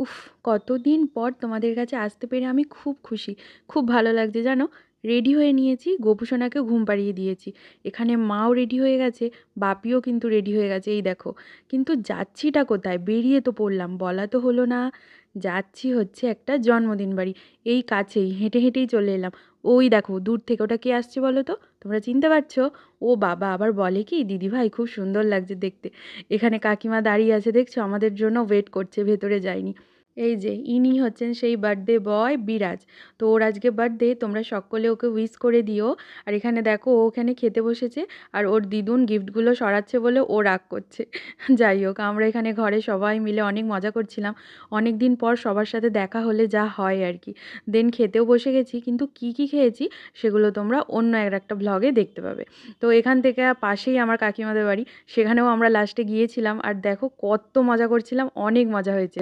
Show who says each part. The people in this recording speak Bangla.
Speaker 1: উফ! কতদিন পর তোমাদের কাছে আসতে পেরে আমি খুব খুশি। খুব ভালো লাগছে জানো? রেডি হয়ে নিয়েছি, গোপু সোনাকেও ঘুম পাড়িয়ে দিয়েছি। এখানে মাও রেডি হয়ে গেছে, বাপিও কিন্তু রেডি হয়ে গেছে, এই দেখো। কিন্তু যাচ্ছিটা কোথায়? বেরিয়ে তো পড়লাম, বলা তো হলো না। যাচ্ছি হচ্ছে একটা জন্মদিন বাড়ি, এই কাছেই, হেঁটে হেঁটেই চলে এলাম। ওই দেখো দূর থেকে ওটা কে আসছে বলো তো? তোমরা চিনতে পারছো? ও বাবা, আবার বলে কি, দিদিভাই খুব সুন্দর লাগছে দেখতে। এখানে কাকিমা দাঁড়িয়ে আছে দেখছো, আমাদের জন্য ওয়েট করছে, ভেতরে যায়নি। এই যে ইনি হচ্ছেন সেই বার্থডে বয় বিরাজ। তো ওর আজকে বার্থডে, তোমরা সকলে ওকে উইশ করে দিও। আর এখানে দেখো ও ওখানে খেতে বসেছে, আর ওর দিদুন গিফটগুলো সরাচ্ছে বলে ও রাগ করছে। যাই হোক, আমরা এখানে ঘরে সবাই মিলে অনেক মজা করছিলাম। অনেক দিন পর সবার সাথে দেখা হলে যা হয় আর কি। দেন খেতেও বসে গেছি, কিন্তু কি কি খেয়েছি সেগুলো তোমরা অন্য একটা ভ্লগে দেখতে পাবে। তো এখান থেকে পাশেই আমার কাকিমাদের বাড়ি, সেখানেও আমরা লাস্টে গিয়েছিলাম। আর দেখো কত মজা করছিলাম, অনেক মজা হয়েছে।